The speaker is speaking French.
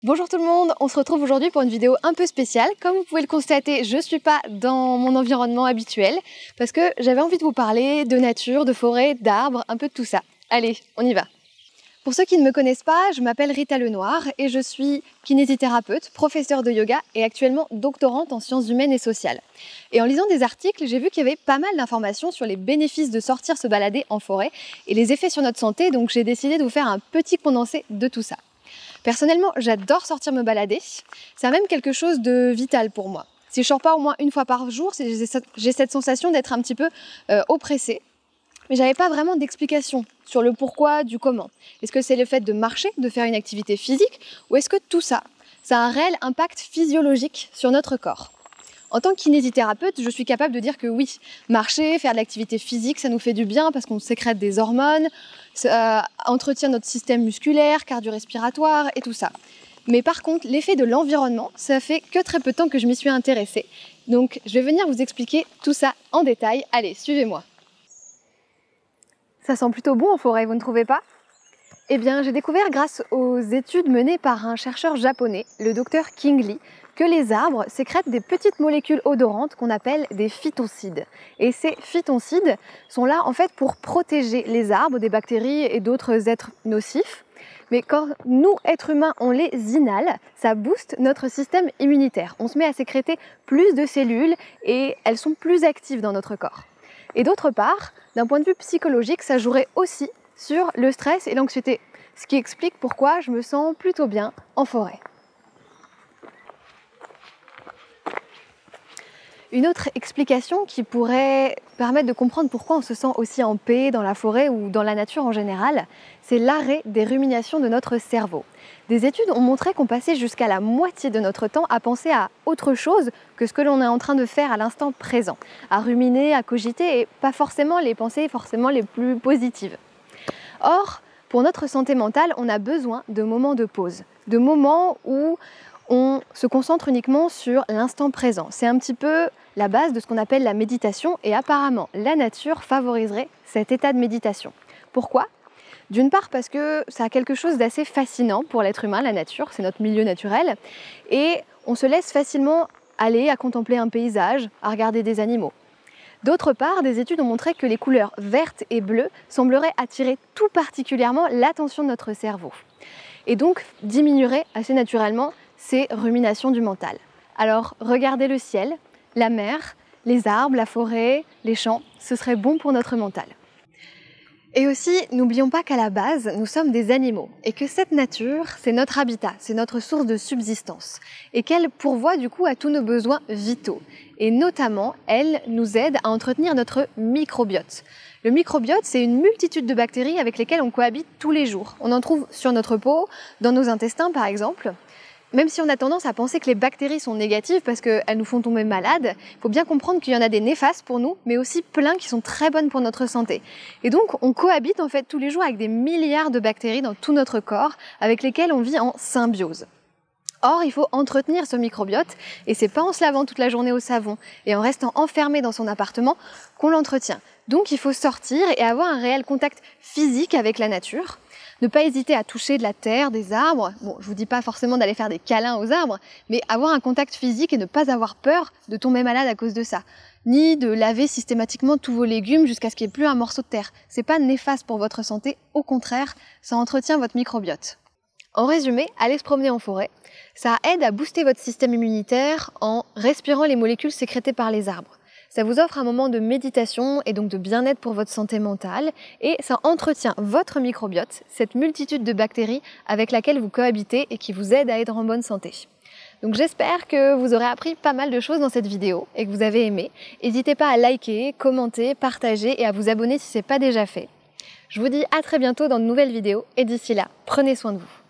Bonjour tout le monde, on se retrouve aujourd'hui pour une vidéo un peu spéciale. Comme vous pouvez le constater, je ne suis pas dans mon environnement habituel parce que j'avais envie de vous parler de nature, de forêt, d'arbres, un peu de tout ça. Allez, on y va. Pour ceux qui ne me connaissent pas, je m'appelle Rita Lenoir et je suis kinésithérapeute, professeure de yoga et actuellement doctorante en sciences humaines et sociales. Et en lisant des articles, j'ai vu qu'il y avait pas mal d'informations sur les bénéfices de sortir se balader en forêt et les effets sur notre santé, donc j'ai décidé de vous faire un petit condensé de tout ça. Personnellement, j'adore sortir me balader. C'est même quelque chose de vital pour moi. Si je sors pas au moins une fois par jour, j'ai cette sensation d'être un petit peu oppressée. Mais j'avais pas vraiment d'explication sur le pourquoi, du comment. Est-ce que c'est le fait de marcher, de faire une activité physique, ou est-ce que tout ça, ça a un réel impact physiologique sur notre corps? En tant que kinésithérapeute, je suis capable de dire que oui, marcher, faire de l'activité physique, ça nous fait du bien parce qu'on sécrète des hormones, ça entretient notre système musculaire, cardio-respiratoire et tout ça. Mais par contre, l'effet de l'environnement, ça fait que très peu de temps que je m'y suis intéressée. Donc, je vais venir vous expliquer tout ça en détail. Allez, suivez-moi. Ça sent plutôt bon en forêt, vous ne trouvez pas? Eh bien, j'ai découvert grâce aux études menées par un chercheur japonais, le docteur King Lee, que les arbres sécrètent des petites molécules odorantes qu'on appelle des phytoncides. Et ces phytoncides sont là en fait pour protéger les arbres des bactéries et d'autres êtres nocifs. Mais quand nous, êtres humains, on les inhale, ça booste notre système immunitaire. On se met à sécréter plus de cellules et elles sont plus actives dans notre corps. Et d'autre part, d'un point de vue psychologique, ça jouerait aussi sur le stress et l'anxiété, ce qui explique pourquoi je me sens plutôt bien en forêt. Une autre explication qui pourrait permettre de comprendre pourquoi on se sent aussi en paix dans la forêt ou dans la nature en général, c'est l'arrêt des ruminations de notre cerveau. Des études ont montré qu'on passait jusqu'à la moitié de notre temps à penser à autre chose que ce que l'on est en train de faire à l'instant présent, à ruminer, à cogiter et pas forcément les pensées les plus positives. Or, pour notre santé mentale, on a besoin de moments de pause, de moments où on se concentre uniquement sur l'instant présent. C'est un petit peu la base de ce qu'on appelle la méditation et apparemment la nature favoriserait cet état de méditation. Pourquoi ? D'une part parce que ça a quelque chose d'assez fascinant pour l'être humain, la nature, c'est notre milieu naturel et on se laisse facilement aller à contempler un paysage, à regarder des animaux. D'autre part, des études ont montré que les couleurs vertes et bleues sembleraient attirer tout particulièrement l'attention de notre cerveau et donc diminueraient assez naturellement ces ruminations du mental. Alors, regardez le ciel, la mer, les arbres, la forêt, les champs, ce serait bon pour notre mental. Et aussi, n'oublions pas qu'à la base, nous sommes des animaux et que cette nature, c'est notre habitat, c'est notre source de subsistance et qu'elle pourvoit du coup à tous nos besoins vitaux. Et notamment, elle nous aide à entretenir notre microbiote. Le microbiote, c'est une multitude de bactéries avec lesquelles on cohabite tous les jours. On en trouve sur notre peau, dans nos intestins par exemple. Même si on a tendance à penser que les bactéries sont négatives parce qu'elles nous font tomber malades, il faut bien comprendre qu'il y en a des néfastes pour nous, mais aussi plein qui sont très bonnes pour notre santé. Et donc, on cohabite en fait tous les jours avec des milliards de bactéries dans tout notre corps, avec lesquelles on vit en symbiose. Or, il faut entretenir ce microbiote, et c'est pas en se lavant toute la journée au savon et en restant enfermé dans son appartement qu'on l'entretient. Donc, il faut sortir et avoir un réel contact physique avec la nature. Ne pas hésiter à toucher de la terre, des arbres. Bon, je vous dis pas forcément d'aller faire des câlins aux arbres, mais avoir un contact physique et ne pas avoir peur de tomber malade à cause de ça. Ni de laver systématiquement tous vos légumes jusqu'à ce qu'il n'y ait plus un morceau de terre. C'est pas néfaste pour votre santé, au contraire, ça entretient votre microbiote. En résumé, aller se promener en forêt, ça aide à booster votre système immunitaire en respirant les molécules sécrétées par les arbres. Ça vous offre un moment de méditation et donc de bien-être pour votre santé mentale et ça entretient votre microbiote, cette multitude de bactéries avec laquelle vous cohabitez et qui vous aide à être en bonne santé. Donc j'espère que vous aurez appris pas mal de choses dans cette vidéo et que vous avez aimé. N'hésitez pas à liker, commenter, partager et à vous abonner si ce n'est pas déjà fait. Je vous dis à très bientôt dans de nouvelles vidéos et d'ici là, prenez soin de vous.